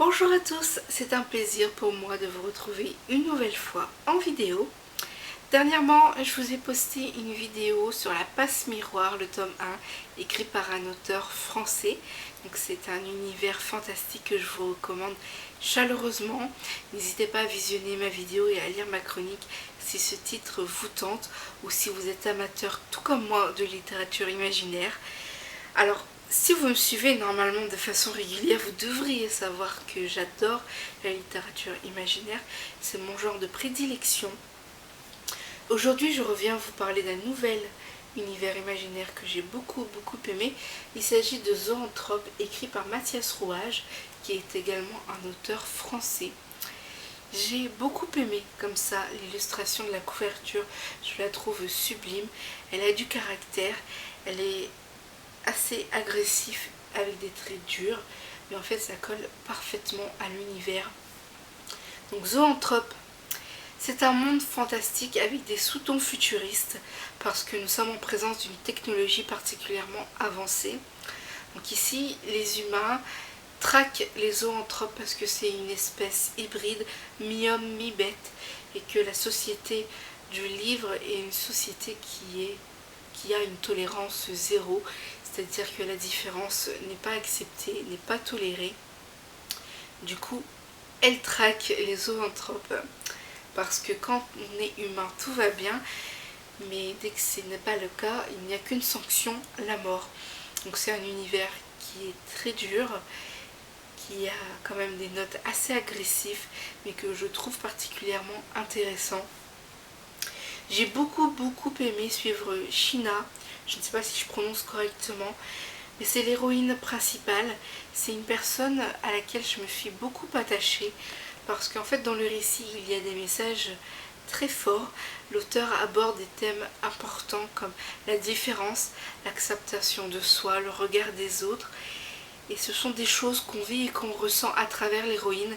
Bonjour à tous, c'est un plaisir pour moi de vous retrouver une nouvelle fois en vidéo. Dernièrement, je vous ai posté une vidéo sur la passe miroir, le tome 1, écrit par un auteur français. Donc c'est un univers fantastique que je vous recommande chaleureusement. N'hésitez pas à visionner ma vidéo et à lire ma chronique si ce titre vous tente ou si vous êtes amateur tout comme moi de littérature imaginaire. Alors, si vous me suivez normalement de façon régulière, vous devriez savoir que j'adore la littérature imaginaire. C'est mon genre de prédilection. Aujourd'hui, je reviens vous parler d'un nouvel univers imaginaire que j'ai beaucoup aimé. Il s'agit de Zoanthrope, écrit par Mathias Rouage, qui est également un auteur français. J'ai beaucoup aimé comme ça l'illustration de la couverture, je la trouve sublime, elle a du caractère, elle est assez agressif avec des traits durs, mais en fait ça colle parfaitement à l'univers. Donc Zoanthrope, c'est un monde fantastique avec des sous-tons futuristes parce que nous sommes en présence d'une technologie particulièrement avancée. Donc ici, les humains traquent les zoanthropes parce que c'est une espèce hybride, mi-homme, mi-bête, et que la société du livre est une société qui a une tolérance zéro, c'est-à-dire que la différence n'est pas acceptée, n'est pas tolérée. Du coup, elle traque les zoanthropes parce que quand on est humain, tout va bien, mais dès que ce n'est pas le cas, il n'y a qu'une sanction, la mort. Donc c'est un univers qui est très dur, qui a quand même des notes assez agressives, mais que je trouve particulièrement intéressant. J'ai beaucoup aimé suivre China, je ne sais pas si je prononce correctement, mais c'est l'héroïne principale. C'est une personne à laquelle je me suis beaucoup attachée, parce qu'en fait dans le récit il y a des messages très forts. L'auteur aborde des thèmes importants comme la différence, l'acceptation de soi, le regard des autres, et ce sont des choses qu'on vit et qu'on ressent à travers l'héroïne,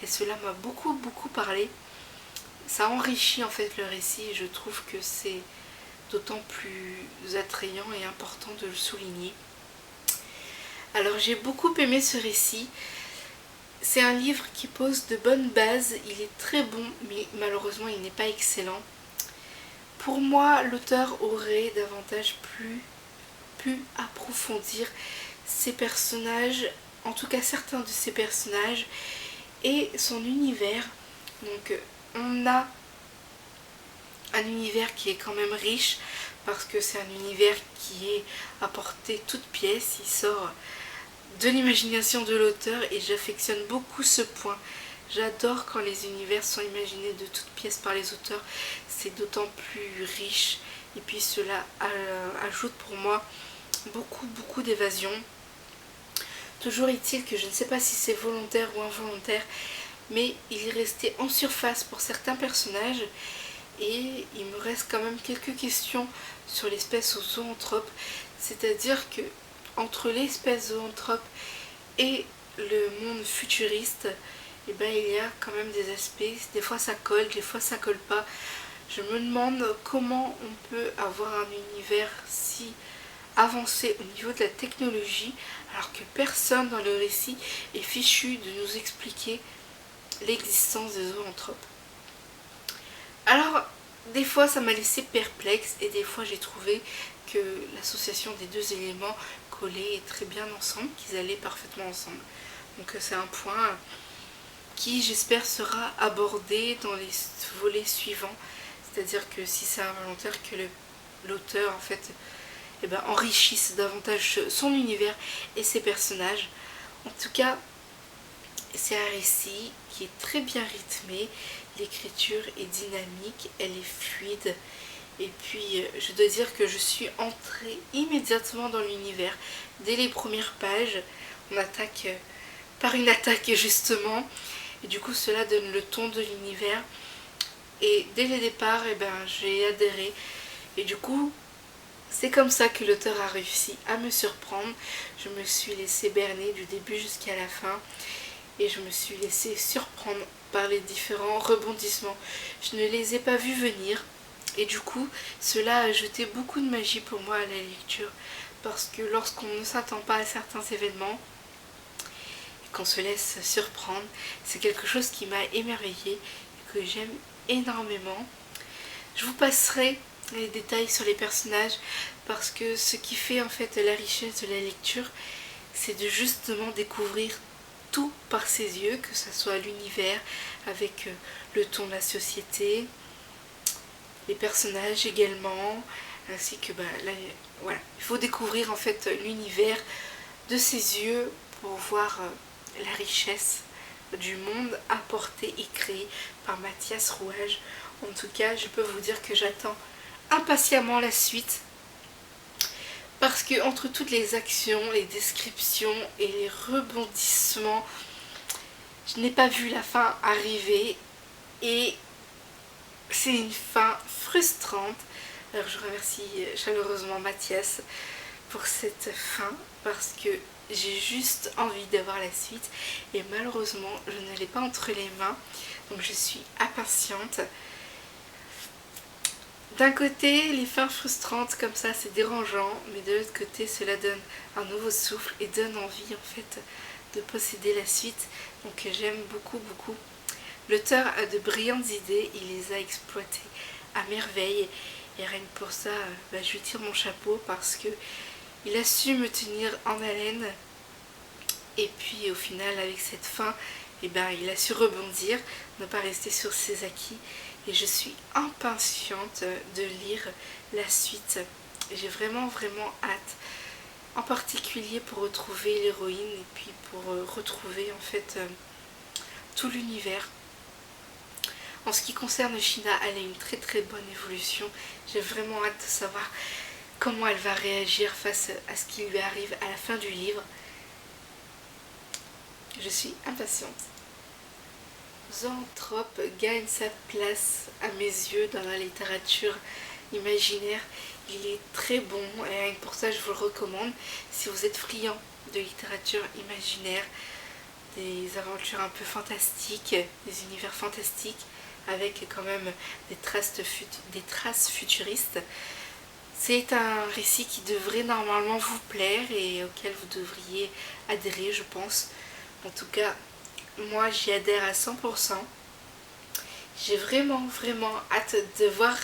et cela m'a beaucoup parlé. Ça enrichit en fait le récit et je trouve que c'est d'autant plus attrayant et important de le souligner. Alors j'ai beaucoup aimé ce récit. C'est un livre qui pose de bonnes bases, il est très bon, mais malheureusement il n'est pas excellent. Pour moi, l'auteur aurait davantage pu approfondir ses personnages, en tout cas certains de ses personnages, et son univers. Donc on a un univers qui est quand même riche, parce que c'est un univers qui est apporté toute pièce, il sort de l'imagination de l'auteur et j'affectionne beaucoup ce point. J'adore quand les univers sont imaginés de toutes pièces par les auteurs, c'est d'autant plus riche et puis cela ajoute pour moi beaucoup d'évasion. Toujours est-il que je ne sais pas si c'est volontaire ou involontaire, mais il est resté en surface pour certains personnages et il me reste quand même quelques questions sur l'espèce zoanthrope, c'est-à-dire que entre l'espèce zoanthrope et le monde futuriste, eh ben, il y a quand même des aspects, des fois ça colle, des fois ça colle pas. Je me demande comment on peut avoir un univers si avancé au niveau de la technologie alors que personne dans le récit est fichu de nous expliquer l'existence des zoanthropes. Alors, des fois ça m'a laissé perplexe et des fois j'ai trouvé que l'association des deux éléments collaient très bien ensemble, qu'ils allaient parfaitement ensemble. Donc c'est un point qui j'espère sera abordé dans les volets suivants, c'est-à-dire que si c'est involontaire que l'auteur en fait enrichisse davantage son univers et ses personnages. En tout cas, c'est un récit qui est très bien rythmé, l'écriture est dynamique, elle est fluide. Et puis je dois dire que je suis entrée immédiatement dans l'univers. Dès les premières pages, on attaque par une attaque justement. Et du coup cela donne le ton de l'univers. Et dès le départ, j'ai adhéré. Et du coup, c'est comme ça que l'auteur a réussi à me surprendre. Je me suis laissée berner du début jusqu'à la fin. Et je me suis laissée surprendre par les différents rebondissements. Je ne les ai pas vus venir. Et du coup, cela a ajouté beaucoup de magie pour moi à la lecture. Parce que lorsqu'on ne s'attend pas à certains événements, qu'on se laisse surprendre. C'est quelque chose qui m'a émerveillée et que j'aime énormément. Je vous passerai les détails sur les personnages parce que ce qui fait en fait la richesse de la lecture, c'est de justement découvrir tout par ses yeux, que ce soit l'univers avec le ton de la société, les personnages également, ainsi que voilà, il faut découvrir en fait l'univers de ses yeux pour voir la richesse du monde apporté et créé par Mathias Rouage. En tout cas, je peux vous dire que j'attends impatiemment la suite parce que entre toutes les actions, les descriptions et les rebondissements, je n'ai pas vu la fin arriver et c'est une fin frustrante. Alors je remercie chaleureusement Mathias pour cette fin parce que j'ai juste envie d'avoir la suite et malheureusement je ne l'ai pas entre les mains, donc je suis impatiente. D'un côté, les fins frustrantes comme ça c'est dérangeant, mais de l'autre côté cela donne un nouveau souffle et donne envie en fait de posséder la suite, donc j'aime beaucoup. L'auteur a de brillantes idées, il les a exploitées à merveille et rien que pour ça je lui tire mon chapeau parce que il a su me tenir en haleine et puis au final avec cette fin il a su rebondir, ne pas rester sur ses acquis et je suis impatiente de lire la suite. J'ai vraiment hâte, en particulier pour retrouver l'héroïne et puis pour retrouver en fait tout l'univers. En ce qui concerne China, elle a une très bonne évolution. J'ai vraiment hâte de savoir comment elle va réagir face à ce qui lui arrive à la fin du livre. Je suis impatiente. Zoanthrope gagne sa place à mes yeux dans la littérature imaginaire. Il est très bon et pour ça je vous le recommande si vous êtes friand de littérature imaginaire, des aventures un peu fantastiques, des univers fantastiques avec quand même des traces futuristes. C'est un récit qui devrait normalement vous plaire et auquel vous devriez adhérer, je pense. En tout cas, moi j'y adhère à 100%. J'ai vraiment hâte de voir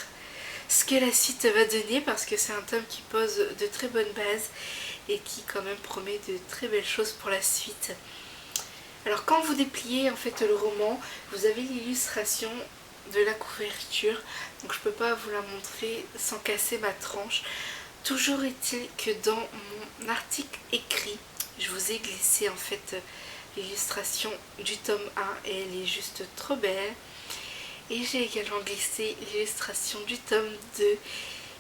ce que la suite va donner parce que c'est un tome qui pose de très bonnes bases et qui quand même promet de très belles choses pour la suite. Alors quand vous dépliez en fait le roman, vous avez l'illustration de la couverture, donc je peux pas vous la montrer sans casser ma tranche. Toujours est-il que dans mon article écrit, je vous ai glissé en fait l'illustration du tome 1 et elle est juste trop belle. Et j'ai également glissé l'illustration du tome 2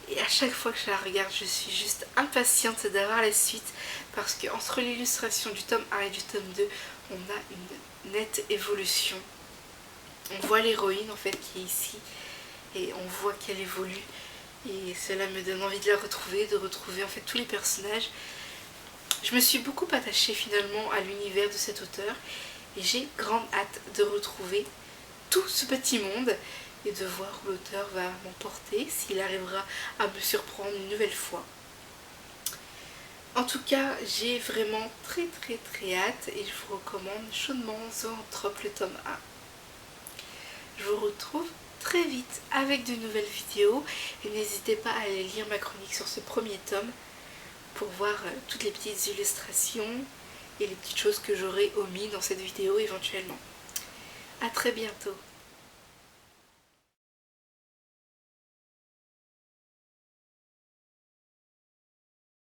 et à chaque fois que je la regarde je suis juste impatiente d'avoir la suite parce que entre l'illustration du tome 1 et du tome 2 on a une nette évolution. On voit l'héroïne en fait qui est ici et on voit qu'elle évolue et cela me donne envie de la retrouver, de retrouver en fait tous les personnages. Je me suis beaucoup attachée finalement à l'univers de cet auteur et j'ai grande hâte de retrouver tout ce petit monde et de voir où l'auteur va m'emporter, s'il arrivera à me surprendre une nouvelle fois. En tout cas, j'ai vraiment très hâte et je vous recommande chaudement Zoanthrope le tome 1. Je vous retrouve très vite avec de nouvelles vidéos et n'hésitez pas à aller lire ma chronique sur ce premier tome pour voir toutes les petites illustrations et les petites choses que j'aurai omis dans cette vidéo éventuellement. A très bientôt.